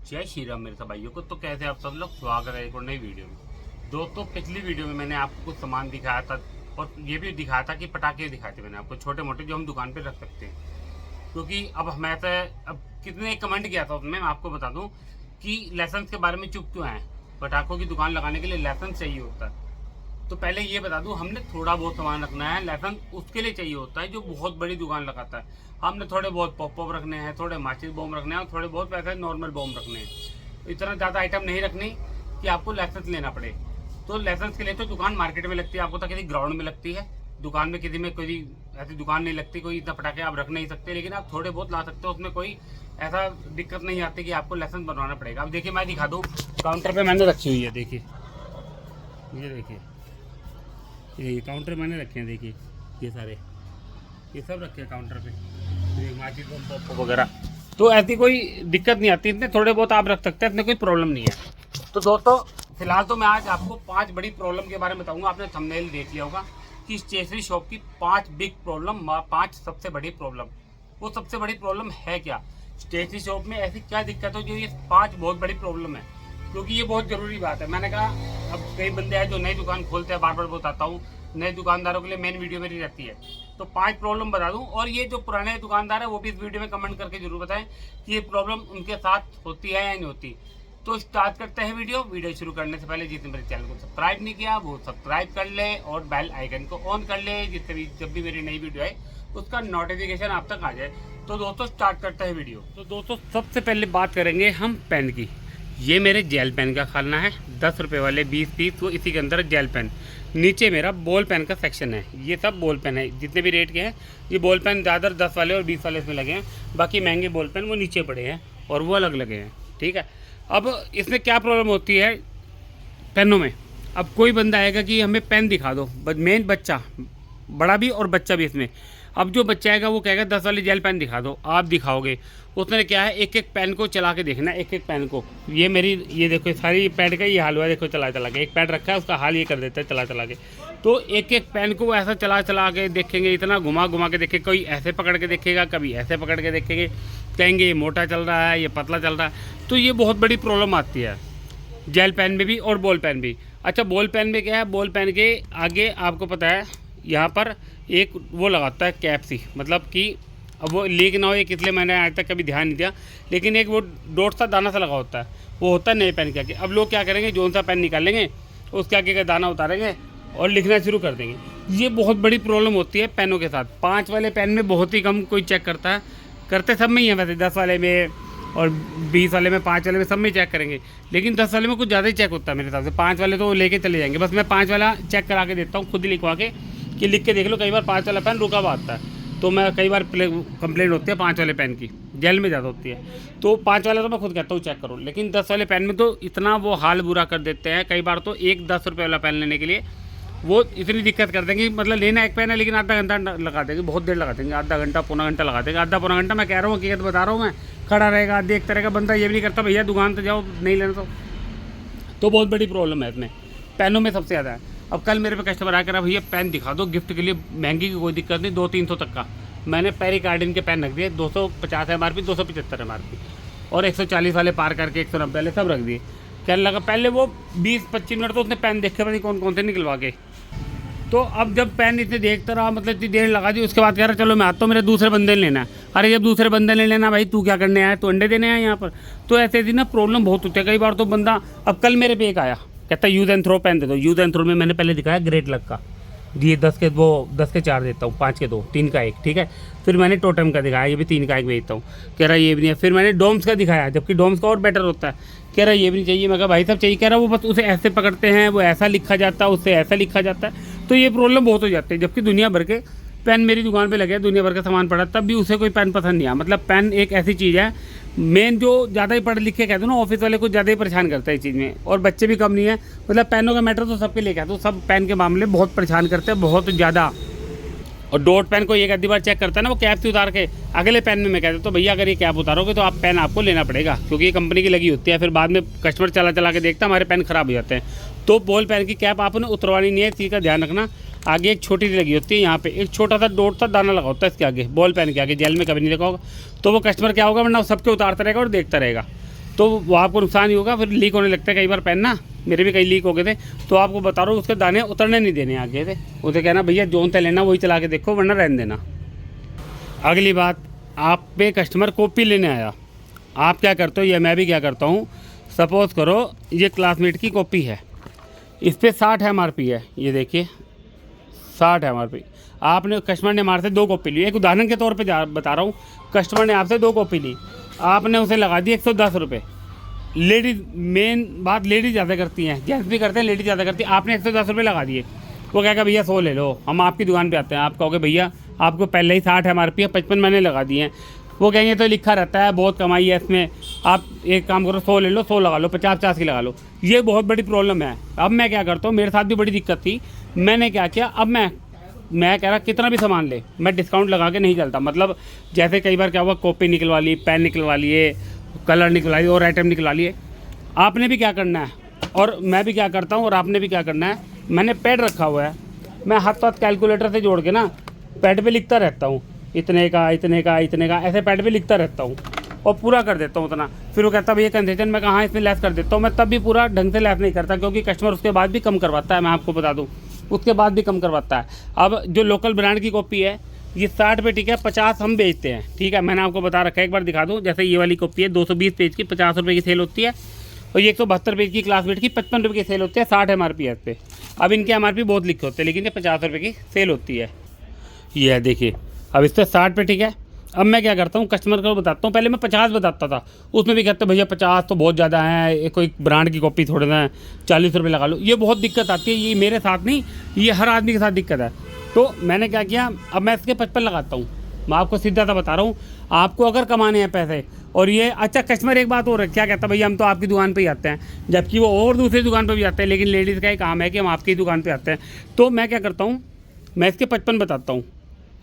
जय श्री राम मेरे सब भाइयों को। तो कैसे आप सब लोग, स्वागत है एक और नई वीडियो में। दोस्तों, पिछली वीडियो में मैंने आपको कुछ सामान दिखाया था और ये भी दिखाया था कि पटाखे दिखाए थे मैंने आपको, छोटे मोटे जो हम दुकान पे रख सकते हैं। क्योंकि अब हमें अब कितने कमेंट किया था उसमें, मैं आपको बता दूं कि लाइसेंस के बारे में चुप क्यों आए। पटाखों की दुकान लगाने के लिए लाइसेंस चाहिए होता है। तो पहले ये बता दूं, हमने थोड़ा बहुत सामान रखना है, लाइसेंस उसके लिए चाहिए होता है जो बहुत बड़ी दुकान लगाता है। हमने थोड़े बहुत पॉप रखने हैं, थोड़े माचिस बम रखने हैं और थोड़े बहुत वैसे नॉर्मल बम रखने हैं। इतना ज़्यादा आइटम नहीं रखनी कि आपको लाइसेंस लेना पड़े। तो लाइसेंस के लिए तो दुकान मार्केट में लगती है, आपको तो किसी ग्राउंड में लगती है, दुकान में किसी में कोई ऐसी दुकान नहीं लगती। कोई इतना पटाखे आप रख नहीं सकते, लेकिन आप थोड़े बहुत ला सकते हो, उसमें कोई ऐसा दिक्कत नहीं आती कि आपको लाइसेंस बनवाना पड़ेगा। अब देखिए, मैं दिखा दूँ, काउंटर पर मैंने रखी हुई है, देखिए ये देखिए, ये काउंटर मैंने रखे हैं, देखिए ये सारे, ये सब रखे हैं काउंटर पे, माचिस बम पॉप वगैरह। तो ऐसी कोई दिक्कत नहीं आती, इतने थोड़े बहुत आप रख सकते हैं, इतने कोई प्रॉब्लम नहीं है। तो दोस्तों, फिलहाल तो मैं आज आपको 5 बड़ी प्रॉब्लम के बारे में बताऊंगा। आपने थंबनेल देख लिया होगा कि स्टेशनरी शॉप की 5 बिग प्रॉब्लम, 5 सबसे बड़ी प्रॉब्लम। वो सबसे बड़ी प्रॉब्लम है क्या, स्टेशनरी शॉप में ऐसी क्या दिक्कत हो जो ये 5 बहुत बड़ी प्रॉब्लम है। क्योंकि ये बहुत ज़रूरी बात है। मैंने कहा, अब कई बंदे हैं जो नई दुकान खोलते हैं, बार बार बताता हूँ, नए दुकानदारों के लिए मेन वीडियो मेरी रहती है। तो 5 प्रॉब्लम बता दूं, और ये जो पुराने दुकानदार है वो भी इस वीडियो में कमेंट करके जरूर बताएं कि ये प्रॉब्लम उनके साथ होती है या नहीं होती। तो स्टार्ट करते हैं वीडियो शुरू करने से पहले जिसने मेरे चैनल को सब्सक्राइब नहीं किया वो सब्सक्राइब कर ले और बेल आइकन को ऑन कर ले, जिससे भी जब भी मेरी नई वीडियो आए उसका नोटिफिकेशन आप तक आ जाए। तो दोस्तों, स्टार्ट करते हैं वीडियो। तो दोस्तों, सबसे पहले बात करेंगे हम पेन की। ये मेरे जेल पेन का खाना है, 10 रुपये वाले 20 पीस, तो इसी के अंदर जेल पेन। नीचे मेरा बॉल पेन का सेक्शन है, ये सब बॉल पेन है जितने भी रेट के हैं। ये बॉल पेन ज़्यादा 10 वाले और 20 वाले इसमें लगे हैं, बाकी महंगे बॉल पेन वो नीचे पड़े हैं और वो अलग लगे हैं, ठीक है। अब इसमें क्या प्रॉब्लम होती है पेनों में। अब कोई बंदा आएगा कि हमें पेन दिखा दो, मेन बच्चा, बड़ा भी और बच्चा भी इसमें। अब जो बच्चा आएगा वो कहेगा 10 वाले जेल पेन दिखा दो, आप दिखाओगे। उसने क्या है, एक एक पेन को चला के देखना, एक एक पेन को। ये मेरी, ये देखो सारी पेन का ये हाल हुआ है, देखो चला चला के एक पेन रखा है, उसका हाल ये कर देता है चला चला के। तो एक एक पेन को वो ऐसा चला चला के देखेंगे, इतना घुमा घुमा के देखेंगे, कोई ऐसे पकड़ के देखेगा, कभी ऐसे पकड़ के देखेंगे, कहेंगे ये मोटा चल रहा है, ये पतला चल रहा है। तो ये बहुत बड़ी प्रॉब्लम आती है जेल पेन में भी और बॉल पेन भी। अच्छा, बॉल पेन में क्या है, बॉल पेन के आगे आपको पता है यहाँ पर एक वो लगाता है कैप सी, मतलब कि अब वो लीक ना हो, ये इसलिए मैंने आज तक कभी ध्यान नहीं दिया, लेकिन एक वो डॉट सा दाना सा लगा होता है, वो होता है नए पेन के आगे। अब लोग क्या करेंगे, जोन सा पेन निकालेंगे, उसके आगे का दाना उतारेंगे और लिखना शुरू कर देंगे। ये बहुत बड़ी प्रॉब्लम होती है पेनों के साथ। 5 वाले पेन में बहुत ही कम कोई चेक करता है, करते सब में ही है वैसे, 10 वाले में और 20 वाले में, 5 वाले में, सब में चेक करेंगे। लेकिन 10 वाले में कुछ ज़्यादा ही चेक होता है मेरे हिसाब से। 5 वाले तो लेके चले जाएंगे, बस मैं 5 वाला चेक करा के देता हूँ, खुद ही लिखवा के कि लिख के देख लो। कई बार 5 वाला पेन रुका हुआ आता है, तो मैं कई बार कंप्लेंट होती है 5 वाले पेन की, जेल में ज़्यादा होती है। तो 5 वाला तो मैं खुद कहता हूँ चेक करो, लेकिन 10 वाले पेन में तो इतना वो हाल बुरा कर देते हैं। कई बार तो एक 10 रुपये वाला पेन लेने के लिए वो इतनी दिक्कत कर देंगे, मतलब लेना एक पेन है लेकिन आधा घंटा लगा देंगे, बहुत देर लगा देंगे, आधा घंटा पौना घंटा लगा देंगे। आधा पौना घंटा मैं कह रहा हूँ, हकीकत बता रहा हूँ मैं, खड़ा रहेगा देखता रहेगा बंदा। ये भी नहीं करता भैया दुकान तो जाओ, नहीं लेना तो बहुत बड़ी प्रॉब्लम है इसमें, पेनों में सबसे ज़्यादा है। अब कल मेरे पे कस्टमर आकर भैया पेन दिखा दो गिफ्ट के लिए, महंगी की कोई दिक्कत नहीं, 200-300 तक का। मैंने पेरिकार्डिन के पेन रख दिए, 250 MRP, 275 MRP, और 140 वाले पार करके 190 वाले सब रख दिए। कहने लगा, पहले वो 20-25 मिनट तो उसने पेन देखे पता नहीं कौन कौन से निकलवा के। तो अब जब पेन इतने देखता रहा, मतलब इतनी देर लगा दी, उसके बाद कह रहा चलो मैं आता हूँ, मेरे दूसरे बंदे ने लेना है। अरे जब दूसरे बंदे ने लेना भाई, तू क्या करने आया, तो अंडे देने आया यहाँ पर। तो ऐसे ऐसी ना प्रॉब्लम बहुत होती है कई बार। तो बंदा, अब कल मेरे पे एक आया, कहता यूज़ एंड थ्रो पेन दे दो। यूज़ एंड थ्रो में मैंने पहले दिखाया ग्रेट लक का, ये 10 के 4 देता हूँ, 5 के 2, 3 का 1, ठीक है। फिर मैंने टोटम का दिखाया, ये भी 3 का 1 बेचता हूँ, कह रहा ये भी नहीं है। फिर मैंने डोम्स का दिखाया, जबकि डोम्स का और बेटर होता है, कह रहा ये भी नहीं चाहिए। मैं कहा भाई साहब चाहिए, कह रहा वो बस उसे ऐसे पकड़ते हैं, वो ऐसा लिखा जाता है, उससे ऐसा लिखा जाता है। तो ये प्रॉब्लम बहुत हो जाती है। जबकि दुनिया भर के पेन मेरी दुकान पे लगे, दुनिया भर का सामान पड़ा, तब भी उसे कोई पेन पसंद नहीं आया। मतलब पेन एक ऐसी चीज़ है, मेन जो ज़्यादा ही पढ़े लिखे कहते हो ना, ऑफिस वाले कुछ ज़्यादा ही परेशान करता है इस चीज़ में, और बच्चे भी कम नहीं है। मतलब पेनों का मैटर तो सबके लिए कहते हो, सब पेन के मामले बहुत परेशान करते हैं, बहुत ज़्यादा। और डॉट पेन को एक आधी बार चेक करता है ना, वो कैप से उतार के अगले पेन में मैं कहता हूँ तो भैया अगर ये कैप उतारोगे तो आप पेन आपको लेना पड़ेगा, क्योंकि ये कंपनी की लगी होती है। फिर बाद में कस्टमर चला चला के देखता हमारे पेन ख़राब हो जाते हैं। तो बॉल पेन की कैप आपने उतरवानी नहीं है, इस चीज़ का ध्यान रखना। आगे एक छोटी सी लगी होती है, यहाँ पे एक छोटा सा डॉट सा दाना लगा होता है इसके आगे, बॉल पेन के आगे, जेल में कभी नहीं लगा होगा। तो वो कस्टमर क्या होगा, वरना सबके उतारता रहेगा और देखता रहेगा। तो तो वो आपको नुकसान ही होगा, फिर लीक होने लगता है कई बार पेन ना, मेरे भी कई लीक हो गए थे। तो आपको बता रहा हूँ उसके दाने उतरने नहीं देने आगे थे, उसे कहना भैया जोन से लेना वही चला के देखो वरना रहने देना। अगली बात, आप पे कस्टमर कॉपी लेने आया, आप क्या करते हो या मैं भी क्या करता हूँ, सपोज़ करो ये क्लासमेट की कॉपी है, इस पर 60 MRP है, ये देखिए 60 MRP। आपने कस्टमर ने हमारे से 2 कॉपी ली, एक उदाहरण के तौर पे बता रहा हूँ, कस्टमर ने आपसे 2 कॉपी ली, आपने उसे लगा दी 110 रुपये। लेडीज़, मेन बात लेडीज़ ज़्यादा करती हैं, जेंट्स भी करते हैं, लेडीज़ ज़्यादा करती है। आपने 110 रुपये लगा दिए, वो कहेगा भैया 100 ले लो, हम आपकी दुकान पे आते हैं, आप कहोगे भैया आपको पहले ही 60 MRP है, 55 मैंने लगा दिए हैं, वो कहेंगे तो लिखा रहता है बहुत कमाई है इसमें, आप एक काम करो 100 ले लो, 100 लगा लो, 50 की लगा लो। ये बहुत बड़ी प्रॉब्लम है। अब मैं क्या करता हूँ, मेरे साथ भी बड़ी दिक्कत थी, मैंने क्या किया, अब मैं कह रहा कितना भी सामान ले, मैं डिस्काउंट लगा के नहीं चलता। मतलब जैसे कई बार क्या हुआ, कॉपी निकलवा ली, पेन निकलवा लिए, कलर निकलवा लिए और आइटम निकलवा लिए। आपने भी क्या करना है और मैं भी क्या करता हूँ और आपने भी क्या करना है, मैंने पैड रखा हुआ है, मैं हाथ कैलकुलेटर से जोड़ के ना पैड पे लिखता रहता हूँ, इतने का इतने का इतने का, ऐसे पैड पे लिखता रहता हूँ और पूरा कर देता हूँ उतना। फिर वो कहता है भैया कंसेशन, मैं कहाँ इसमें लेस कर देता हूँ, मैं तब भी पूरा ढंग से लेस नहीं करता, क्योंकि कस्टमर उसके बाद भी कम करवाता है, मैं आपको बता दूँ, उसके बाद भी कम करवाता है। अब जो लोकल ब्रांड की कॉपी है ये 60 पे ठीक है, 50 हम बेचते हैं, ठीक है, मैंने आपको बता रखा है, एक बार दिखा दूँ। जैसे ये वाली कॉपी है 220 पेज की 50 रुपये की सेल होती है, और ये 172 पेज की क्लासमेट की 55 रुपये की सेल होती है, 60 MRP है इस पर। अब इनके MRP बहुत लिखे होते हैं, लेकिन ये 50 रुपये की सेल होती है। ये है देखिए, अब इस पर 60 पे ठीक है। अब मैं क्या करता हूँ, कस्टमर को बताता हूँ, पहले मैं 50 बताता था, उसमें भी कहते भैया 50 तो बहुत ज़्यादा है, कोई ब्रांड की कॉपी थोड़े ना, 40 रुपये लगा लो। ये बहुत दिक्कत आती है, ये मेरे साथ नहीं, ये हर आदमी के साथ दिक्कत है। तो मैंने क्या किया, अब मैं इसके 55 लगाता हूँ। मैं आपको सीधा सा बता रहा हूँ, आपको अगर कमाने हैं पैसे, और ये अच्छा कस्टमर एक बात और है, क्या कहता है भैया हम तो आपकी दुकान पे ही आते हैं, जबकि वो और दूसरी दुकान पे भी आते हैं, लेकिन लेडीज़ का ही काम है कि हम आपकी दुकान पे आते हैं। तो मैं क्या करता हूँ, मैं इसके 55 बताता हूँ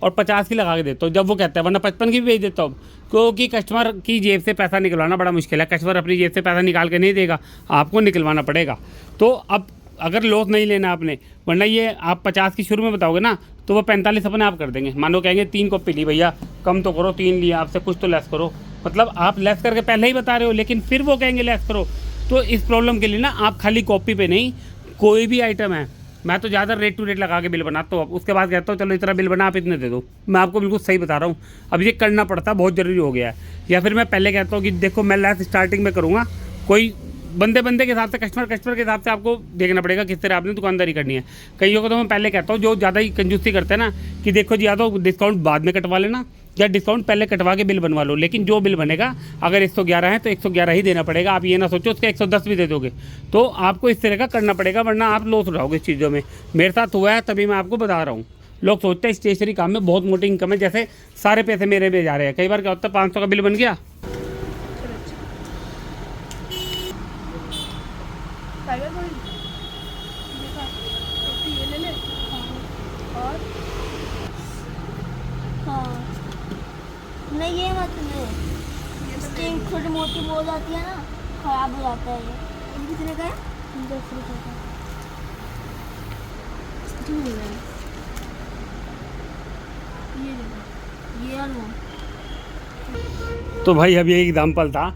और 50 की लगा के देता हूँ जब वो कहता है, वरना 55 की भी भेज देता हूँ, क्योंकि कस्टमर की जेब से पैसा निकलवाना बड़ा मुश्किल है। कस्टमर अपनी जेब से पैसा निकाल के नहीं देगा, आपको निकलवाना पड़ेगा। तो अब अगर लॉस नहीं लेना आपने, वरना ये आप 50 की शुरू में बताओगे ना, तो वो 45 अपने आप कर देंगे। मानो कहेंगे 3 कॉपी ली भैया, कम तो करो, 3 लिया आपसे, कुछ तो लेस करो। मतलब आप लेस करके पहले ही बता रहे हो, लेकिन फिर वो कहेंगे लेस करो। तो इस प्रॉब्लम के लिए ना आप खाली कॉपी पे नहीं, कोई भी आइटम है, मैं तो ज़्यादा रेट टू रेट लगा के बिल बनाता हूँ। उसके बाद कहता हूँ चलो इतना बिल बना, आप इतने दे दो। मैं आपको बिल्कुल सही बता रहा हूँ, अब ये करना पड़ता है, बहुत ज़रूरी हो गया है। या फिर मैं पहले कहता हूँ कि देखो मैं लेस स्टार्टिंग में करूँगा, कोई बंदे के हिसाब से, कस्टमर के हिसाब से आपको देखना पड़ेगा किस तरह आपने दुकानदारी करनी है। कईयों को तो मैं पहले कहता हूँ जो ज़्यादा ही कंजूसी करते हैं ना, कि देखो जी या तो डिस्काउंट बाद में कटवा लेना या डिस्काउंट पहले कटवा के बिल बनवा लो, लेकिन जो बिल बनेगा अगर 111 है तो 111 ही देना पड़ेगा। आप ये ना सोचो उसका 110 भी दे दोगे, तो आपको इस तरह का करना पड़ेगा, वरना आप लॉस उठाओगे इस चीज़ों में। मेरे साथ हुआ है, तभी मैं आपको बता रहा हूँ। लोग सोचते हैं स्टेशनरी काम में बहुत मोटी इनकम है, जैसे सारे पैसे मेरे पे जा रहे हैं। कई बार क्या होता है 500 का बिल बन गया, नहीं ये मत स्टिंग छोटी मोटी हो जाती है ना, खराब हो जाता है। ये कितने का है? 10 रुपये का। ये लो। तो भाई अब ये एग्जाम्पल था,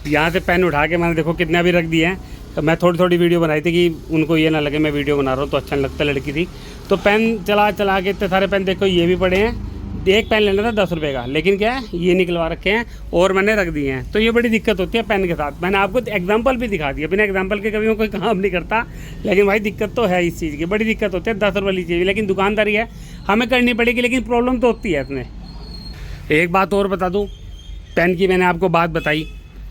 यहाँ से पेन उठा के मैंने देखो कितने अभी रख दिए हैं। तो मैं थोड़ी थोड़ी वीडियो बनाई थी कि उनको ये ना लगे मैं वीडियो बना रहा हूँ, तो अच्छा नहीं लगता। लड़की थी तो पेन चला के इतने सारे पेन देखो ये भी पड़े हैं। एक पेन लेना था 10 रुपये का, लेकिन क्या है ये निकलवा रखे हैं और मैंने रख दिए हैं। तो ये बड़ी दिक्कत होती है पेन के साथ। मैंने आपको एग्जांपल भी दिखा दिया, बिना एग्जांपल के कभी कोई काम नहीं करता, लेकिन भाई दिक्कत तो है इस चीज़ की, बड़ी दिक्कत होती है 10 रुपये वाली चीज़। लेकिन दुकानदारी है, हमें करनी पड़ेगी, लेकिन प्रॉब्लम तो होती है इसमें। एक बात और बता दूँ, पेन की मैंने आपको बात बताई,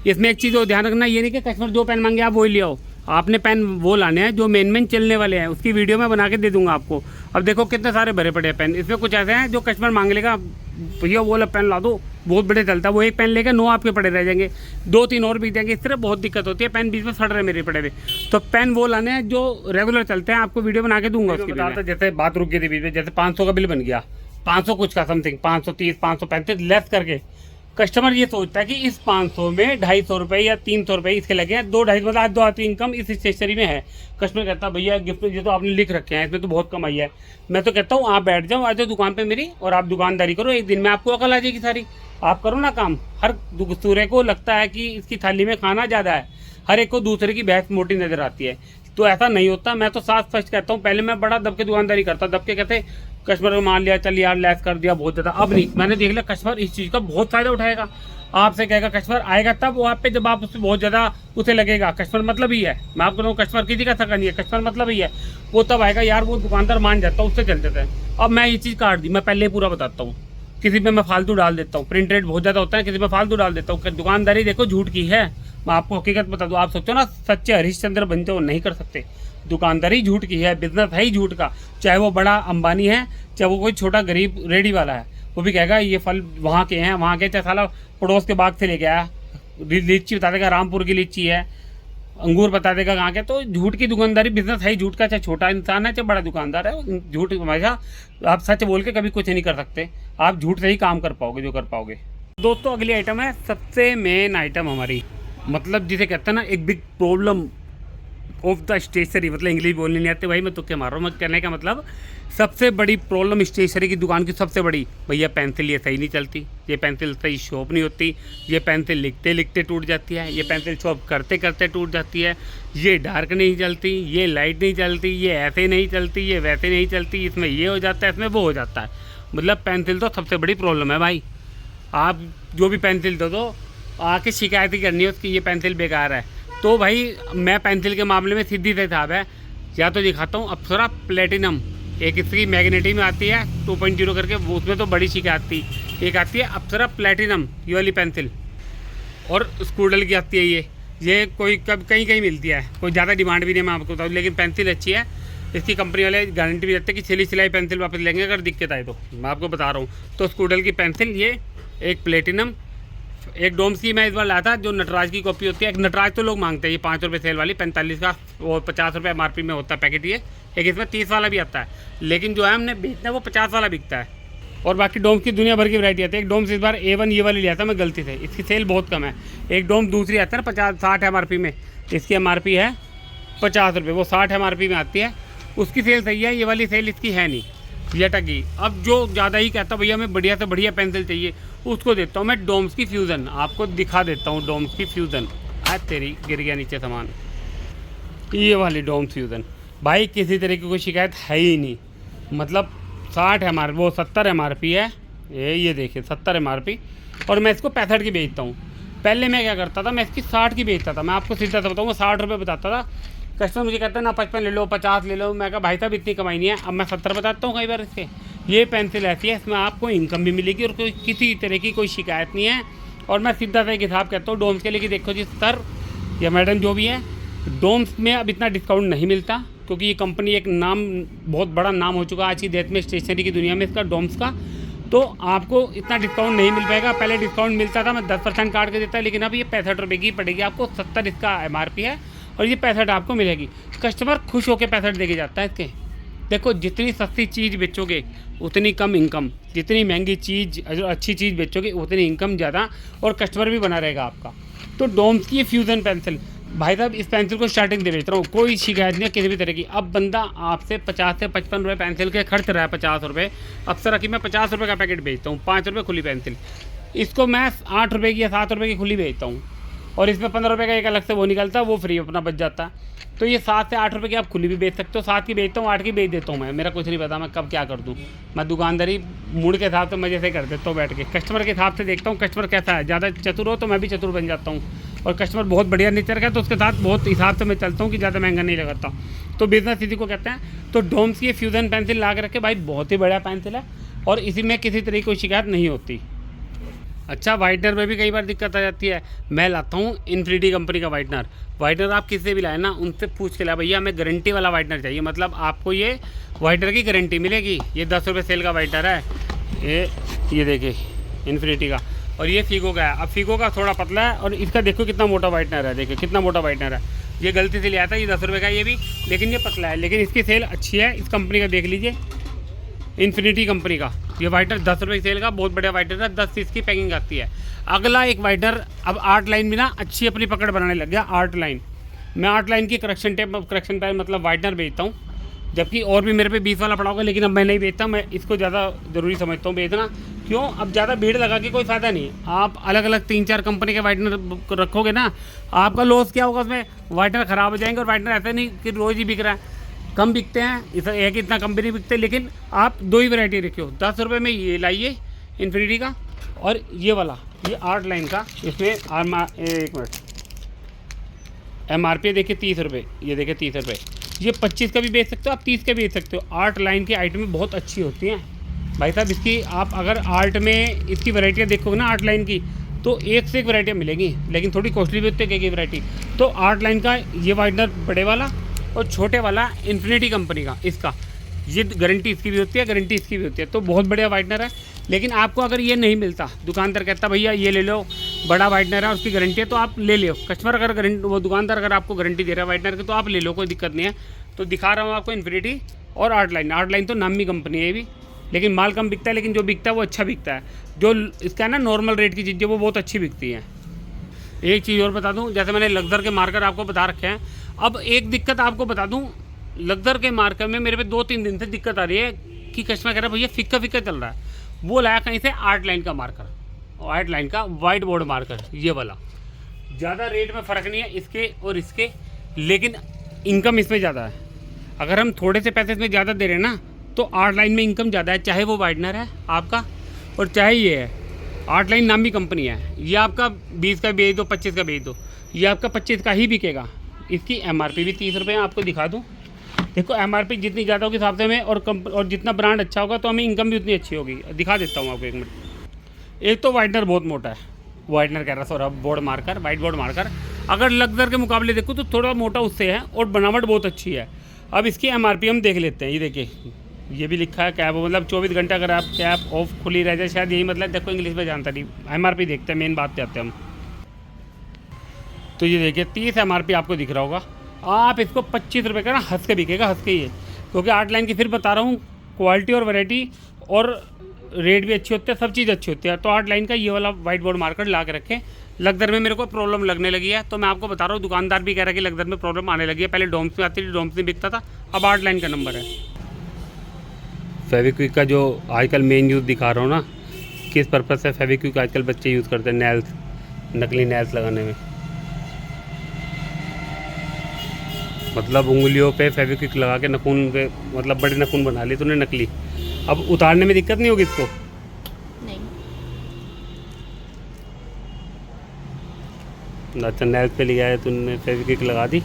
इसमें एक चीज़ और ध्यान रखना, ये नहीं कि कस्टमर जो पेन मांगे आप वही ले आओ। आपने पेन वो लाने हैं जो मेन चलने वाले हैं, उसकी वीडियो मैं बना के दे दूंगा आपको। अब देखो कितने सारे भरे पड़े हैं पेन, इसमें कुछ ऐसे हैं जो कस्टमर मांग लेगा, भैया वो वाला पेन ला दो, बहुत बड़े चलता है, वो एक पेन लेकर 9 आपके पड़े रह जाएंगे, 2-3 और बिक जाएंगे। इस तरह बहुत दिक्कत होती है, पेन बीच में सड़ रहे मेरे पड़े हुए। तो पेन वो लाने हैं जो रेगुलर चलते हैं, आपको वीडियो बना के दूंगा उसकी। जैसे बात रुक गई थी बीच में, जैसे 500 का बिल बन गया, 500 कुछ का समथिंग, 530, 535 लेस करके कस्टमर ये सोचता है कि इस 500 में 250 रुपये या 300 रुपये इसके लगे हैं, 2-2.5 मतलब आज 2 आती इनकम इस स्टेशनरी में है। कस्टमर कहता है भैया गिफ्ट ये तो आपने लिख रखे हैं, इसमें तो बहुत कमाई है। मैं तो कहता हूँ आप बैठ जाओ, आ जाओ दुकान पे मेरी और आप दुकानदारी करो, एक दिन में आपको अकल आ जाएगी सारी। आप करो ना काम। हर दूसरे को लगता है कि इसकी थाली में खाना ज़्यादा है, हर एक को दूसरे की भैंस मोटी नज़र आती है, तो ऐसा नहीं होता। मैं तो साफ स्पष्ट कहता हूँ, पहले मैं बड़ा दब के दुकानदारी करता, दब के कहते कस्टमर को मान लिया, चल यार लेस कर दिया बहुत ज़्यादा। अब नहीं, मैंने देख लिया कस्टमर इस चीज़ का बहुत फ़ायदा उठाएगा। आपसे कहेगा कस्टमर आएगा तब वो आप पे जब आप उससे बहुत ज़्यादा उसे लगेगा। कस्टमर मतलब ही है, मैं आपको कहूँ कस्टमर किसी का थका नहीं है, कस्टमर मतलब ही है। वो तब आएगा यार, वो दुकानदार मान जाता है, उससे चल जाता है। अब मैं ये चीज़ काट दी, मैं पहले पूरा बताता हूँ। किसी पे मैं फालतू डाल देता हूँ, प्रिंट रेट बहुत ज़्यादा होता है, किसी पे फालतू डाल देता हूँ। दुकानदारी देखो झूठ की है, मैं आपको हकीकत बता दूँ। आप सोचो ना सच्चे हरिश्चंद्र बनते हो, नहीं कर सकते। दुकानदारी झूठ की है, बिजनेस है ही झूठ का। चाहे वो बड़ा अंबानी है, चाहे वो कोई छोटा गरीब रेडी वाला है, वो भी कहेगा ये फल वहाँ के हैं, वहाँ के, चाहे साला पड़ोस के बाग से लेके आया। लीची बता देगा रामपुर की लीची है, अंगूर बता देगा कहाँ के। तो झूठ की दुकानदारी बिजनेस है ही झूठ का, चाहे छोटा इंसान है चाहे बड़ा दुकानदार है। झूठ हमेशा, आप सच बोल के कभी कुछ नहीं कर सकते। आप झूठ से ही काम कर पाओगे जो कर पाओगे। दोस्तों अगली आइटम है सबसे मेन आइटम हमारी, मतलब जिसे कहते हैं ना एक big problem of the stationery. मतलब इंग्लिश बोलने नहीं आते भाई, मैं तुक्के मार रहा हूँ। मैं कहने का मतलब सबसे बड़ी प्रॉब्लम स्टेशनरी की दुकान की सबसे बड़ी, भैया पेंसिल ये सही नहीं चलती, ये पेंसिल सही शॉप नहीं होती, ये पेंसिल लिखते लिखते टूट जाती है, ये पेंसिल शॉप करते करते टूट जाती है, ये डार्क नहीं चलती, ये लाइट नहीं चलती, ये ऐसे नहीं चलती, ये वैसे नहीं चलती, इसमें ये हो जाता है, इसमें वो हो जाता है। मतलब पेंसिल तो सबसे बड़ी प्रॉब्लम है भाई। आप जो भी पेंसिल दो आके शिकायत ही करनी है उसकी, ये पेंसिल बेकार है। तो भाई मैं पेंसिल के मामले में सीधी से हिसाब है, या तो दिखाता हूँ अप्सरा प्लेटिनम, एक इसकी मैग्नेटी में आती है 2.0 करके, वो उसमें तो बड़ी शिकायत थी। एक आती है अप्सरा प्लेटिनम ये वाली पेंसिल, और स्कूडल की आती है ये कोई कब कहीं कहीं मिलती है, कोई ज़्यादा डिमांड भी नहीं मैं आपको बताऊँ, लेकिन पेंसिल अच्छी है। इसकी कंपनी वाले गारंटी भी देते हैं कि सिलाई पेंसिल वापस लेंगे अगर दिक्कत आए तो, मैं आपको बता रहा हूँ। तो स्कूडल की पेंसिल ये, एक प्लेटिनम, एक डोम्स की मैं इस बार लाया था जो नटराज की कॉपी होती है। एक नटराज तो लोग मांगते हैं, ये 5 रुपये सेल वाली 45 का और 50 रुपये MRP में होता है पैकेट ये। एक इसमें 30 वाला भी आता है, लेकिन जो है हमने बेचना है वो 50 वाला बिकता है। और बाकी डोम्स की दुनिया भर की वैरायटी आती है। एक डोम्स इस बार A1 ये वाली लिया था मैं गलती से, इसकी सेल बहुत कम है। एक डोम्स दूसरी आता है ना 50-60 MRP में, इसकी MRP है 50 रुपये, वो 60 MRP में आती है, उसकी सेल सही है। ये वाली सेल इसकी है नहीं, ये टकी। अब जो ज़्यादा ही कहता भैया हमें बढ़िया से बढ़िया पेंसिल चाहिए, उसको देता हूँ मैं डोम्स की फ्यूज़न। आपको दिखा देता हूँ डोम्स की फ्यूज़न। आज तेरी गिर गया नीचे सामान, ये वाली डोम्स फ्यूज़न भाई किसी तरह की कोई शिकायत है ही नहीं। मतलब 60 MRP, वो 70 MRP है ये देखिए 70 MRP, और मैं इसको 65 की बेचता हूँ। पहले मैं क्या करता था, मैं इसकी 60 की बेचता था। मैं आपको सीधा सा बताऊँ, मैं 60 रुपये बताता था। कस्टमर मुझे कहता है ना 55 ले लो, 50 ले लो। मैं कहा भाई साहब इतनी कमाई नहीं है, अब मैं 70 बताता हूँ कई बार इसके। ये पेंसिल ऐसी है, इसमें आपको इनकम भी मिलेगी और कोई किसी तरह की कोई शिकायत नहीं है। और मैं सीधा सा एक हिसाब कहता हूँ डोम्स के लिए कि देखो जी सर या मैडम जो भी है, डोम्स में अब इतना डिस्काउंट नहीं मिलता, क्योंकि ये कंपनी एक नाम, बहुत बड़ा नाम हो चुका है आज की डेट में स्टेशनरी की दुनिया में इसका, डोम्स का। तो आपको इतना डिस्काउंट नहीं मिल पाएगा। पहले डिस्काउंट मिलता था, मैं 10% काट के देता है, लेकिन अब ये 65 रुपये की पड़ेगी आपको। 70 इसका MRP है और ये 65 आपको मिलेगी। कस्टमर खुश होकर 65 देके जाता है इसके। देखो जितनी सस्ती चीज़ बेचोगे उतनी कम इनकम, जितनी महंगी चीज़ अच्छी चीज़ बेचोगे उतनी इनकम ज़्यादा, और कस्टमर भी बना रहेगा आपका। तो डोम्स की फ्यूज़न पेंसिल भाई साहब, इस पेंसिल को स्टार्टिंग दे बेच रहा हूँ, कोई शिकायत नहीं है किसी भी तरह की। अब बंदा आपसे 50 से 55 रुपये पेंसिल के खर्च रहा है, 50 रुपये। अक्सर कि मैं 50 रुपये का पैकेट बेचता हूँ, 5 रुपये खुली पेंसिल। इसको मैं 8 रुपये की या 7 रुपये की खुली बेचता हूँ, और इसमें 15 रुपये का एक अलग से वो निकलता है, वो फ्री अपना बच जाता है। तो ये 7 से 8 रुपये की आप खुली भी बेच सकते हो। 7 की बेचता हूँ, 8 की बेच देता हूँ मैं, मेरा कुछ नहीं पता मैं कब क्या कर दूँ। मैं दुकानदारी मूड के हिसाब से मज़े से कर देता हूँ बैठ के, कस्टमर के हिसाब से देखता हूँ कस्टमर कैसा है। ज़्यादा चतुर हो तो मैं भी चतुर बन जाता हूँ, और कस्टमर बहुत बढ़िया नेचर का है तो उसके साथ बहुत हिसाब से मैं चलता हूँ कि ज़्यादा महंगा नहीं लगाता। तो बिजनेस इसी को कहते हैं। तो डोम्स की फ्यूज़न पेंसिल ला के रखे भाई, बहुत ही बढ़िया पेंसिल है, और इसी में किसी तरह की कोई शिकायत नहीं होती। अच्छा, वाइटनर में भी कई बार दिक्कत आ जाती है। मैं लाता हूँ इन्फिनिटी कंपनी का वाइटनर आप किसी से भी लाए ना, उनसे पूछ के लाए भैया हमें गारंटी वाला वाइटनर चाहिए, मतलब आपको ये वाइटनर की गारंटी मिलेगी। ये 10 रुपये सेल का वाइटनर है, ये देखिए इन्फिनिटी का, और ये फीगो का है। अब फीगो का थोड़ा पतला है, और इसका देखो कितना मोटा वाइटनर है, देखिए कितना मोटा वाइटनर है। ये गलती से लिया था, ये 10 रुपये का ये भी, लेकिन ये पतला है, लेकिन इसकी सेल अच्छी है। इस कंपनी का देख लीजिए, इन्फिनिटी कंपनी का। ये वाइटनर 10 रुपये सेल का, बहुत बढ़िया वाइटनर है, 10 पीस की पैकिंग आती है। अगला एक वाइटनर, अब आर्ट लाइन भी ना अच्छी अपनी पकड़ बनाने लग गया। आर्ट लाइन, मैं आर्ट लाइन की करेक्शन टेप, करेक्शन पैन मतलब वाइटनर बेचता हूँ, जबकि और भी मेरे पे 20 वाला पड़ा होगा, लेकिन अब मैं नहीं बेचता। मैं इसको ज़्यादा ज़रूरी समझता हूँ बेचना। क्यों? अब ज़्यादा भीड़ लगा के कोई फ़ायदा नहीं है। आप अलग अलग 3-4 कंपनी के वाइटनर रखोगे ना, आपका लॉस क्या होगा उसमें? वाइटनर ख़राब हो जाएंगे। और वाइटनर ऐसा नहीं कि रोज़ ही बिक रहा है, कम बिकते हैं, इस एक इतना कम भी नहीं बिकते। लेकिन आप 2 ही वैरायटी रखियो। 10 रुपये में ये लाइए इन्फिनिटी का, और ये वाला, ये आर्ट लाइन का। इसमें एक मिनट, MRP देखिए 30 रुपये, ये देखिए 30 रुपये। ये 25 का भी बेच सकते हो आप, 30 का भी बेच सकते हो। आर्ट लाइन की आइटमें बहुत अच्छी होती हैं भाई साहब। इसकी आप अगर आर्ट में इसकी वैरायटियाँ देखोगे ना आर्ट लाइन की, तो एक से एक वैरायटियाँ मिलेंगी, लेकिन थोड़ी कॉस्टली भी होती है एक वैरायटी। तो आर्ट लाइन का ये वाइटनर बड़े वाला और छोटे वाला इन्फिनिटी कंपनी का, इसका ये गारंटी इसकी भी होती है, गारंटी इसकी भी होती है। तो बहुत बढ़िया वाइटनर है। लेकिन आपको अगर ये नहीं मिलता, दुकानदार कहता भैया ये ले लो, बड़ा वाइटनर है, उसकी गारंटी है, तो आप ले लो। कस्टमर अगर गारंटी, वो दुकानदार अगर आपको गारंटी दे रहा है वाइटनर की, तो आप ले लो, कोई दिक्कत नहीं है। तो दिखा रहा हूँ आपको इन्फिनिटी और आर्ट लाइन। आर्ट लाइन तो नामी कंपनी है ये भी, लेकिन माल कम बिकता है, लेकिन जो बिकता है वो अच्छा बिकता है। जो इसका है ना नॉर्मल रेट की चीज़ें, वो बहुत अच्छी बिकती हैं। एक चीज़ और बता दूं, जैसे मैंने लग्जर के मार्कर आपको बता रखे हैं। अब एक दिक्कत आपको बता दूं, लग्जर के मार्कर में मेरे पे 2-3 दिन से दिक्कत आ रही है कि कस्टमर कह रहा है भैया फीका फीका चल रहा है। वो लाया कहीं से आर्ट लाइन का मार्कर, आर्ट लाइन का वाइट बोर्ड मार्कर, ये वाला। ज़्यादा रेट में फ़र्क नहीं है इसके और इसके, लेकिन इनकम इसमें ज़्यादा है। अगर हम थोड़े से पैसे इसमें ज़्यादा दे रहे हैं ना, तो आर्ट लाइन में इनकम ज़्यादा है, चाहे वो वाइटनर है आपका और चाहे ये है। आर्ट लाइन नामी कंपनी है। ये आपका 20 का बेच दो, 25 का बेच दो, ये आपका 25 का ही बिकेगा। इसकी MRP भी 30 रुपये है। आपको दिखा दूँ, देखो MRP जितनी ज़्यादा होगी हिसाब से हमें, और जितना ब्रांड अच्छा होगा तो हमें इनकम भी उतनी अच्छी होगी। दिखा देता हूँ आपको एक मिनट। एक तो वाइटनर बहुत मोटा है, वाइटनर कह रहा sorry, board marker, white board marker. अगर लग्जर के मुकाबले देखो तो थोड़ा मोटा उससे है, और बनावट बहुत अच्छी है। अब इसकी MRP हम देख लेते हैं। ये देखिए, ये भी लिखा है कैप, मतलब 24 घंटे अगर आप कैप ऑफ खुली रह जाए, शायद यही मतलब। देखो इंग्लिश में जानता नहीं, MRP देखते हैं, मेन बात पे आते हैं हम। तो ये देखिए 30 MRP आपको दिख रहा होगा। आप इसको 25 रुपये का ना हंस के बिकेगा, हंस के ही है। क्योंकि आर्ट लाइन की फिर बता रहा हूँ, क्वालिटी और वैरायटी और रेट भी अच्छी होती है, सब चीज़ अच्छी होती है। तो आर्ट लाइन का ये वाला वाइट बोर्ड मार्कर ला के रखें। लग्जर में मेरे को प्रॉब्लम लगने लगी है, तो मैं आपको बता रहा हूँ, दुकानदार भी कह रहा है कि लग्जर में प्रॉब्लम आने लगी है। पहले डोम्स में आती थी, डोम्स में बिकता था, अब आर्ट लाइन का नंबर है। फेविक्विक का जो आजकल मेन यूज़ दिखा रहा हूँ ना, किस पर्पज़ से फेविक्विक आजकल बच्चे यूज़ करते हैं नेल्स, नकली नेल्स लगाने में। मतलब उंगलियों पे फेविक्विक लगा के नखून पे, मतलब बड़े नखून बना लिए तूने नकली। अब उतारने में दिक्कत नहीं होगी इसको? नहीं। अच्छा, नेल्स पे लिया है तूने, फेविक्विक लगा दी।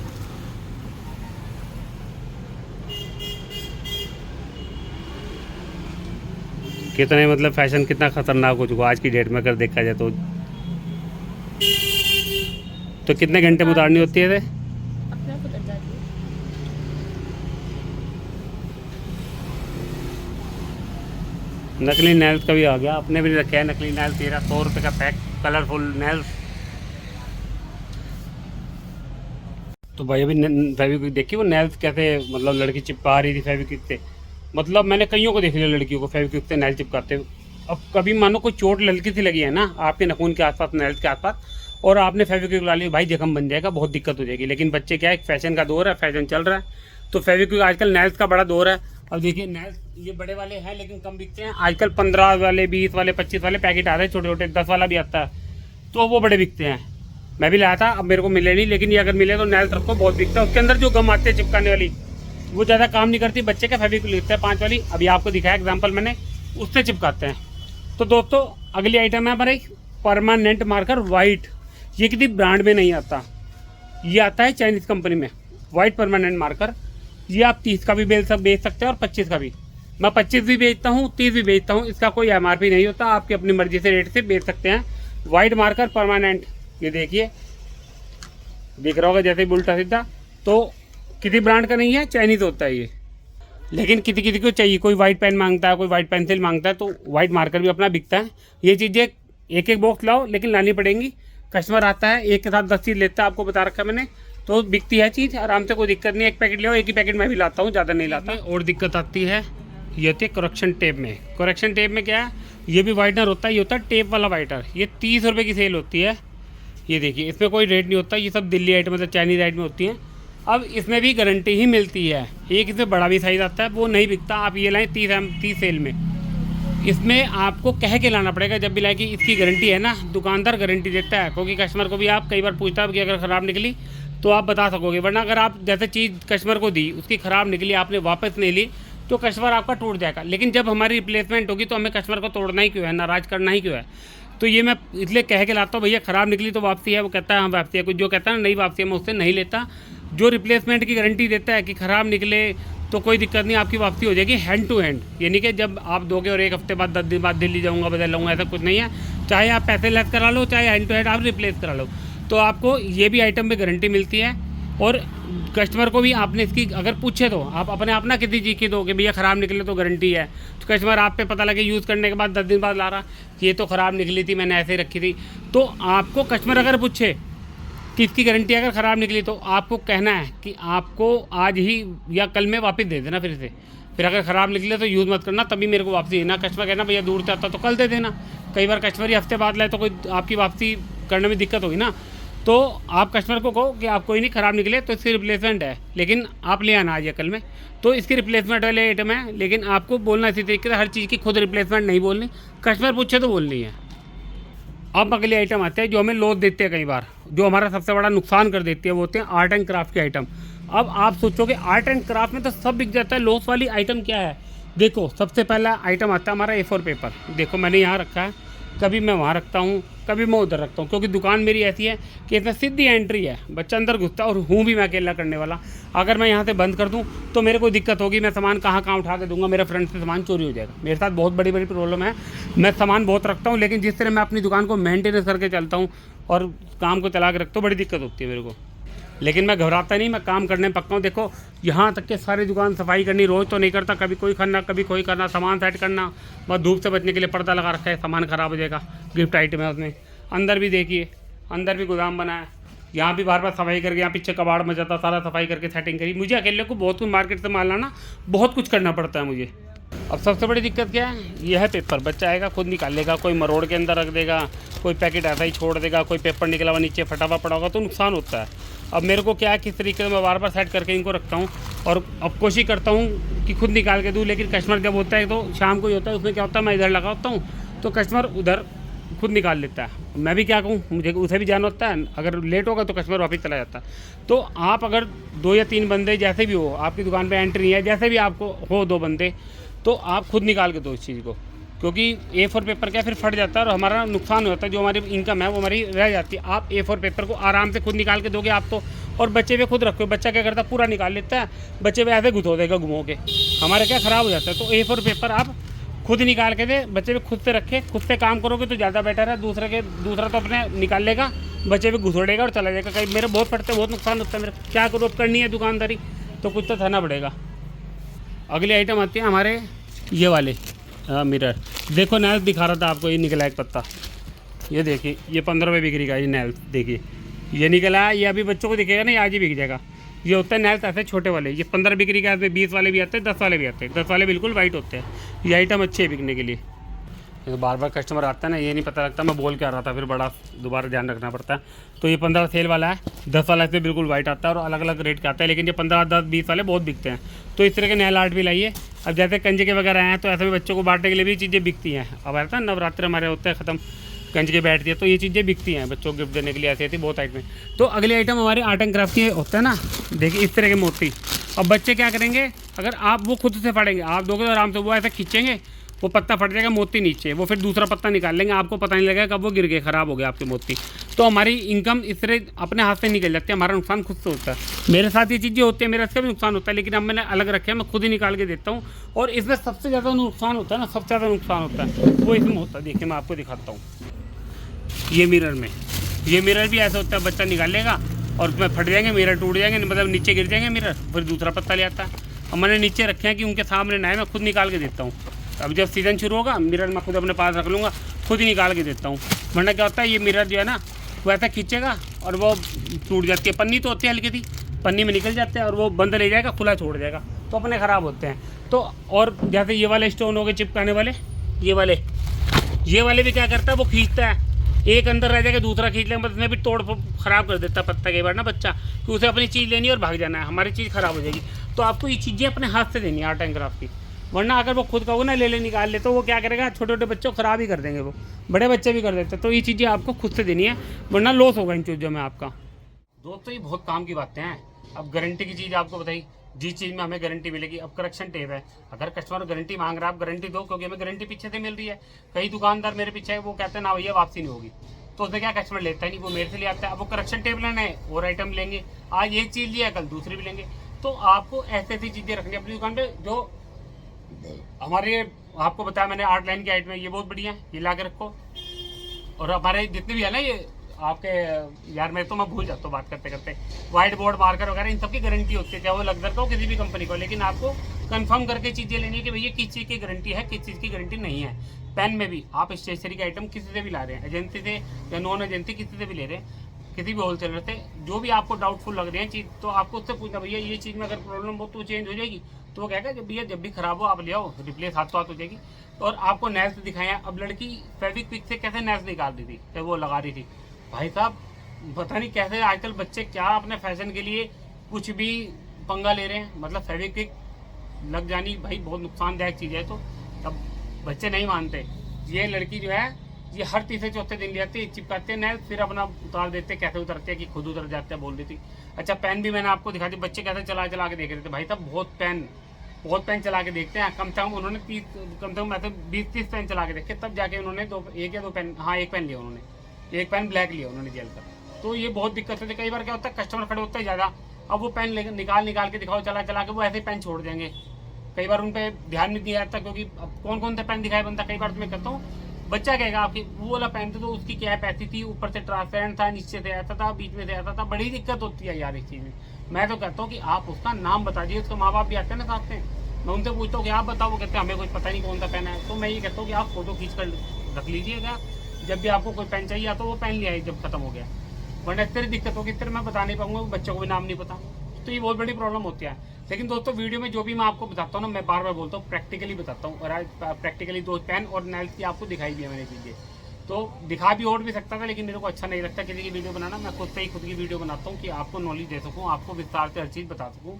कितने मतलब फैशन कितना खतरनाक हो चुका आज की डेट में अगर देखा जाए तो। कितने घंटे में उतारनी होती है? अपने आप उतर जाती है। नकली नेल्स का भी आ गया, अपने भी रखे हैं नकली नेल्स। 1300 रुपये का पैक, कलरफुल नेल्स। तो भाई अभी फेविक्विक देखिए, वो नेल्स कैसे मतलब लड़की चिपका रही थी फेविक्विक से। मतलब मैंने कईयों को देख लिया लड़कियों को फेविक्विक से नेल चिपकाते हुए। अब कभी मानो कोई चोट लड़की सी लगी है ना आपके नखून के आसपास, नेल्स के आसपास, और आपने फेविक्विक ला ली, भाई जख्म बन जाएगा, बहुत दिक्कत हो जाएगी। लेकिन बच्चे क्या है, फैशन का दौर है, फैशन चल रहा है, तो फेविक्विक आजकल नेल्स का बड़ा दौर है। अब देखिए नेल्स ये बड़े वाले हैं, लेकिन कम बिकते हैं आजकल। 15 वाले, 20 वाले, 25 वाले पैकेट आ रहे हैं छोटे छोटे, 10 वाला भी आता है, तो वो बड़े बिकते हैं। मैं भी लाया था, अब मेरे को मिले नहीं, लेकिन ये अगर मिले तो नेल्स रखो, बहुत बिकता है। उसके अंदर जो गम आते हैं चिपकाने वाली, वो ज़्यादा काम नहीं करती। बच्चे का फेविक्विक लिखता है 5 वाली, अभी आपको दिखाया एग्जाम्पल मैंने, उससे चिपकाते हैं। तो दोस्तों अगली आइटम है हमारे परमानेंट मार्कर वाइट। ये किसी ब्रांड में नहीं आता, ये आता है चाइनीज़ कंपनी में, वाइट परमानेंट मार्कर। ये आप 30 का भी बेच सकते हैं और 25 का भी। मैं 25 भी बेचता हूँ, 30 भी बेचता हूँ। इसका कोई MRP नहीं होता, आपकी अपनी मर्जी से रेट से बेच सकते हैं। वाइट मार्कर परमानेंट, ये देखिए दिख रहा होगा जैसे ही उल्टा सीधा। तो किसी ब्रांड का नहीं है, चाइनीज़ होता है ये। लेकिन किसी किसी को चाहिए, कोई वाइट पेन मांगता है, कोई वाइट पेंसिल मांगता है, तो वाइट मार्कर भी अपना बिकता है। ये चीज़ें एक एक बॉक्स लाओ, लेकिन लानी पड़ेंगी। कस्टमर आता है एक के साथ 10 चीज़ लेता है, आपको बता रखा है मैंने, तो बिकती है चीज़ आराम से, कोई दिक्कत नहीं। एक पैकेट ले, एक ही पैकेट मैं भी लाता हूँ, ज़्यादा नहीं लाता। और दिक्कत आती है ये होती है करेक्शन टेप में। करेक्शन टेप में क्या है, ये भी वाइटनर होता है, ये होता है टेप वाला वाइटनर। ये 30 रुपये की सेल होती है। ये देखिए, इसमें कोई रेट नहीं होता, ये सब दिल्ली आइटम मतलब चाइनीज़ आइटम होती हैं। अब इसमें भी गारंटी ही मिलती है। एक इसमें बड़ा भी साइज़ आता है, वो नहीं बिकता, आप ये लाएँ 30 सेल में। इसमें आपको कह के लाना पड़ेगा जब भी लाए कि इसकी गारंटी है ना, दुकानदार गारंटी देता है, क्योंकि कस्टमर को भी आप कई बार पूछता है कि अगर ख़राब निकली तो आप बता सकोगे, वरना अगर आप जैसे चीज़ कस्टमर को दी उसकी ख़राब निकली, आपने वापस नहीं ली, तो कस्टमर आपका टूट जाएगा। लेकिन जब हमारी रिप्लेसमेंट होगी तो हमें कस्टमर को तोड़ना ही क्यों है, नाराज़ करना ही क्यों है। तो ये मैं इसलिए कह के लाता हूँ, भैया ख़राब निकली तो वापसी है, वो कहता है हाँ वापसी है। कुछ जो कहता है ना नहीं वापसी है, मैं उससे नहीं लेता। जो रिप्लेसमेंट की गारंटी देता है कि ख़राब निकले तो कोई दिक्कत नहीं, आपकी वापसी हो जाएगी हैंड टू हैंड। यानी कि जब आप दोगे और 1 हफ्ते बाद 10 दिन बाद दिल्ली जाऊँगा बदल लूँगा, ऐसा कुछ नहीं है। चाहे आप पैसे लेस करा लो, चाहे हैंड टू हैंड आप रिप्लेस करा लो, तो आपको ये भी आइटम में गारंटी मिलती है। और कस्टमर को भी आपने इसकी अगर पूछे तो आप अपने आप ना किसी चीज़ की दो कि भैया ख़राब निकले तो गारंटी है, तो कस्टमर आप पे पता लगे यूज़ करने के बाद 10 दिन बाद ला रहा ये तो ख़राब निकली थी, मैंने ऐसे ही रखी थी। तो आपको कस्टमर अगर पूछे कि इसकी गारंटी अगर ख़राब निकली तो आपको कहना है कि आपको आज ही या कल में वापस दे देना फिर से। फिर अगर ख़राब निकले तो यूज़ मत करना, तभी मेरे को वापसी देना। कस्टमर कहना भैया दूर से आता तो कल दे देना। कई बार कस्टमर ही हफ्ते बाद लाए तो कोई आपकी वापसी करने में दिक्कत होगी ना। तो आप कस्टमर को कहो कि आप कोई नहीं, ख़राब निकले तो इसकी रिप्लेसमेंट है, लेकिन आप ले आना आज या कल में, तो इसकी रिप्लेसमेंट वाले आइटम है। लेकिन आपको बोलना इसी तरीके से, हर चीज़ की खुद रिप्लेसमेंट नहीं बोलनी, कस्टमर पूछे तो बोलनी है। अब अगले आइटम आते हैं जो हमें लॉस देते हैं कई बार, जो हमारा सबसे बड़ा नुकसान कर देती है, वो होते हैं आर्ट एंड क्राफ्ट के आइटम। अब आप सोचोगे आर्ट एंड क्राफ्ट में तो सब बिक जाता है, लॉस वाली आइटम क्या है। देखो, सबसे पहला आइटम आता है हमारा A4 पेपर। देखो मैंने यहाँ रखा है, कभी मैं वहाँ रखता हूँ, कभी मैं उधर रखता हूँ, क्योंकि दुकान मेरी ऐसी है कि इसमें सीधी एंट्री है, बच्चा अंदर घुसता है और हूँ भी मैं अकेला करने वाला। अगर मैं यहाँ से बंद कर दूँ तो मेरे को दिक्कत होगी, मैं सामान कहाँ उठा के दूंगा, मेरे फ्रेंड से सामान चोरी हो जाएगा। मेरे साथ बहुत बड़ी बड़ी प्रॉब्लम है, मैं सामान बहुत रखता हूँ, लेकिन जिस तरह मैं अपनी दुकान को मेंटेनेंस करके चलता हूँ और काम को चला के रखता हूँ, बड़ी दिक्कत होती है मेरे को। लेकिन मैं घबराता नहीं, मैं काम करने में पक्का हूँ। देखो यहाँ तक के सारी दुकान सफाई करनी रोज़ तो नहीं करता, कभी कोई करना कभी कोई करना, सामान सेट करना, बस धूप से बचने के लिए पर्दा लगा रखा है, सामान ख़राब हो जाएगा। गिफ्ट आइटम है उसमें। अंदर भी देखिए, अंदर भी गोदाम बना है, यहाँ भी बार बार सफाई करके, यहाँ पीछे कबाड़ में जाता, सारा सफाई करके सेटिंग करी। मुझे अकेले को बहुत कुछ मार्केट से माल लाना, बहुत कुछ करना पड़ता है मुझे। अब सबसे बड़ी दिक्कत क्या है, यह है पेपर। बच्चा आएगा खुद निकाल लेगा, कोई मरोड़ के अंदर रख देगा, कोई पैकेट ऐसा ही छोड़ देगा, कोई पेपर निकला हुआ नीचे फटा हुआ पड़ा होगा, तो नुकसान होता है। अब मेरे को क्या है, किस तरीके से मैं बार बार सेट करके इनको रखता हूँ और अब कोशिश करता हूँ कि खुद निकाल के दूँ। लेकिन कस्टमर जब होता है तो शाम को ही होता है, उसमें क्या होता है, मैं इधर लगा होता हूँ तो कस्टमर उधर खुद निकाल लेता है। मैं भी क्या कहूँ, मुझे उसे भी जाना होता है, अगर लेट होगा तो कस्टमर वापस चला जाता है। तो आप अगर 2 या 3 बंदे जैसे भी हो, आपकी दुकान पे एंट्री है, जैसे भी आपको हो 2 बंदे, तो आप खुद निकाल के दो इस चीज़ को, क्योंकि A4 पेपर क्या फिर फट जाता है और हमारा नुकसान होता है। जो हमारी इनकम है वो हमारी रह जाती है। आप A4 पेपर को आराम से खुद निकाल के दोगे आप तो, और बच्चे पे खुद रखो। बच्चा क्या करता है, पूरा निकाल लेता है, बच्चे पे ऐसे घुसो देगा घुमो के, हमारे क्या ख़राब हो जाता है। तो A4 पेपर आप खुद निकाल के दे, बच्चे पे खुद से रखे, खुद से काम करोगे तो ज़्यादा बेटर है। दूसरा तो अपने निकाल लेगा, बच्चे पे घुसोड़ेगा और चला जाएगा। कहीं मेरे बहुत फटते, बहुत नुकसान होता है मेरे। क्या करो, करनी है दुकानदारी तो कुछ तो सहना पड़ेगा। अगली आइटम आती है हमारे ये वाले मिरर। देखो नैल्स दिखा रहा था आपको, ये निकला एक पत्ता, ये देखिए, ये 15 रुपये बिक्री का ये नैल्स। देखिए ये निकला, ये अभी बच्चों को दिखेगा नहीं, आज ही बिक जाएगा। ये होता है नैल्स ऐसे छोटे वाले, ये 15 बिक्री का, ऐसे 20 वाले भी आते हैं, 10 वाले भी आते हैं। 10 वाले बिल्कुल वाइट होते हैं। ये आइटम अच्छे है बिकने के लिए। तो बार बार कस्टमर आता है ना, ये नहीं पता लगता मैं बोल के आ रहा था, फिर बड़ा दोबारा ध्यान रखना पड़ता है। तो ये 15 सेल वाला है, 10 वाला इसमें बिल्कुल वाइट आता है और अलग अलग रेट का आता है। लेकिन ये 15, 10, 20 वाले बहुत बिकते हैं। तो इस तरह के नैल आर्ट भी लाइए। अब जैसे कंजे के वगैरह हैं तो ऐसे में बच्चों को बांटने के लिए भी चीज़ें बिकती हैं। अब आता है नवरात्र हमारे होते हैं ख़त्म, कंजके बैठती है, तो ये चीज़ें बिकती हैं बच्चों को गिफ्ट देने के लिए। ऐसी ऐसी बहुत आइटम। तो अगले आइटम हमारे आर्ट एंड क्राफ्ट के होता है ना, देखिए इस तरह के मोती। अब बच्चे क्या करेंगे, अगर आप वो खुद से फाड़ेंगे, आप दोगे तो आराम से वो ऐसे खींचेंगे, वो पत्ता फट जाएगा, मोती नीचे, वो फिर दूसरा पत्ता निकाल लेंगे, आपको पता नहीं लगेगा कब वो गिर गए, ख़राब हो गए आपके मोती। तो हमारी इनकम इस तरह अपने हाथ से निकल जाती है, हमारा नुकसान खुद से होता है। मेरे साथ ये चीज़ें होती है, मेरा इसका भी नुकसान होता है, लेकिन अब मैंने अलग रखे हैं, मैं खुद ही निकाल के देता हूँ। और इसमें सबसे ज़्यादा नुकसान होता है ना, सबसे ज़्यादा नुकसान होता है वो इसमें होता है। देखिए मैं आपको दिखाता हूँ, ये मिरर में, ये मिरर भी ऐसा होता है, बच्चा निकाल लेगा और उसमें फट जाएंगे, मिरर टूट जाएंगे, मतलब नीचे गिर जाएंगे मिरर, फिर दूसरा पत्ता ले आता है। और मैंने नीचे रखे हैं कि उनके सामने ना है, मैं खुद निकाल के देता हूँ। अब जब सीज़न शुरू होगा, मिरर मैं खुद अपने पास रख लूँगा, खुद ही निकाल के देता हूँ। वरना क्या होता है, ये मिरर जो है ना वो ऐसा खींचेगा और वो टूट जाती है। पन्नी तो होती है हल्की सी, पन्नी में निकल जाते हैं और वो बंद ले जाएगा, खुला छोड़ जाएगा, तो अपने ख़राब होते हैं। तो और जैसे ये वाले स्टोन हो गए चिपकाने वाले, ये वाले भी क्या करता है, वो खींचता है, एक अंदर रह जाएगा दूसरा खींच लेंगे, उसमें भी तोड़ खराब कर देता है पत्ता कई बार ना बच्चा, कि उसे अपनी चीज़ लेनी है और भाग जाना है, हमारी चीज़ खराब हो जाएगी। तो आपको ये चीज़ें अपने हाथ से देनी है आर्ट एंड क्राफ्ट की, वरना अगर वो खुद कहो ना ले निकाल ले, तो वो क्या करेगा, छोटे छोटे बच्चों को खराब ही कर देंगे, वो बड़े बच्चे भी कर देते हैं। तो ये चीज़ें आपको खुद से देनी है, वरना लॉस होगा इन चीज़ों में आपका। दोस्तों ये बहुत काम की बातें हैं। अब गारंटी की चीज़ आपको बताई, जिस चीज़ में हमें गारंटी मिलेगी। अब करेक्शन टेप है, अगर कस्टमर गारंटी मांग रहा है, आप गारंटी दो, क्योंकि हमें गारंटी पीछे से मिल रही है। कई दुकानदार मेरे पीछे है, वो कहते हैं ना भैया वापसी नहीं होगी, तो उसने क्या कस्टमर लेता ही नहीं, वो मेरे से ले आता है। अब वो करेक्शन टेप लेना है और आइटम लेंगे, आज एक चीज़ लिया कल दूसरी भी लेंगे। तो आपको ऐसी ऐसी चीज़ें रखनी अपनी दुकान पे। जो हमारे आपको बताया मैंने, आर्ट लाइन की आइटम है, ये बहुत बढ़िया है, ये ला के रखो। और हमारे जितने भी है ना, ये आपके यार मैं भूल जाता हूँ बात करते करते, व्हाइट बोर्ड मार्कर वगैरह, इन सब की गारंटी होती है, चाहे वो लग्जर का हो किसी भी कंपनी को, लेकिन आपको कंफर्म करके चीज़ें लेनी है कि भैया किस चीज़ की गारंटी है, किस चीज़ की गारंटी नहीं है। पेन में भी आप स्टेशनरी के आइटम किसी से भी ला रहे हैं, एजेंसी से या नॉन एजेंसी, किसी से भी ले रहे हैं, किसी भी होलसेलर से, जो भी आपको डाउटफुल लग रही है चीज़, तो आपको उससे पूछना भैया ये चीज़ में अगर प्रॉब्लम हो तो चेंज हो जाएगी। तो वो कहेगा जब भैया जब भी खराब हो आप ले आओ, रिप्लेस हाथ तो हाथ हो जाएगी। और आपको नेल्स दिखाए, अब लड़की फेविक्विक से कैसे नेल्स निकाल रही थी, तो वो लगा रही थी, भाई साहब पता नहीं कैसे आजकल बच्चे क्या अपने फैशन के लिए कुछ भी पंगा ले रहे हैं। मतलब फेविक्विक लग जानी भाई बहुत नुकसानदायक चीज़ है, तो तब बच्चे नहीं मानते। ये लड़की जो है, ये हर तीसरे चौथे दिन ले आती है, चिपकाते हैं नेल, फिर अपना उतार देते हैं। कैसे उतरते हैं कि खुद उतर जाते हैं, बोल रही थी। अच्छा पेन भी मैंने आपको दिखा दी, बच्चे कैसे चला चला के देख रहे थे, भाई साहब बहुत पेन चला के देखते हैं। कम से कम उन्होंने 20-30 पेन चला के देखे, तब जाके उन्होंने एक या दो पेन, हाँ एक पेन लिया उन्होंने, एक पेन ब्लैक लिया उन्होंने जेल का। तो ये बहुत दिक्कत होती है। कई बार क्या होता है, कस्टमर खड़े होते हैं ज़्यादा, अब वो पेन निकाल के दिखाओ, चला के वो ऐसे पेन छोड़ देंगे। कई बार उन पर ध्यान नहीं दिया जाता, क्योंकि अब कौन से पेन दिखाए बंदा। कई बार तो मैं कहता हूँ बच्चा कहेगा आपकी वो वाला पेन तो उसकी कैप ऐसी थी, ऊपर से ट्रांसपेरेंट था, नीचे से ऐसा था, बीच में से ऐसा था, बड़ी दिक्कत होती है यार इस चीज़ में। मैं तो कहता हूँ कि आप उसका नाम बता दीजिए, उसके माँ बाप भी आते हैं ना साथ में, मैं उनसे पूछता हूँ कि आप बताओ, वो कहते हैं हमें कुछ पता नहीं कौन सा पेन है। तो मैं ये कहता हूँ कि आप फोटो खींच कर रख लीजिएगा, जब भी आपको कोई पेन चाहिए तो वो पेन ले आइए जब खत्म हो गया, वरना इस तरह दिक्कत होगी, इस तरह मैं बता नहीं पाऊंगा, बच्चों को भी नाम नहीं पता। तो ये बहुत बड़ी प्रॉब्लम होती है। लेकिन दोस्तों वीडियो में जो भी मैं आपको बताता हूँ ना, मैं बार बार बोलता हूँ प्रैक्टिकली बताता हूँ, और आज प्रैक्टिकली 2 पेन और नेल्स की आपको दिखाई दी है मैंने चीज़ें। तो दिखा भी और भी सकता था, लेकिन मेरे को अच्छा नहीं लगता किसी की वीडियो बनाना। मैं खुद से ही खुद की वीडियो बनाता हूँ कि आपको नॉलेज दे सकूँ, आपको विस्तार से हर चीज़ बता सकूँ।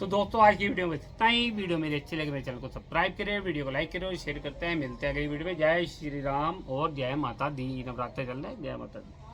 तो दोस्तों आज की वीडियो में इतना ही। वीडियो मेरी अच्छी लगे मेरे चैनल को सब्सक्राइब करें, वीडियो को लाइक करें और शेयर करते हैं। मिलते हैं अगली वीडियो में। जय श्री राम और जय माता दी। नवरात्र चल रहे हैं, जय माता दी।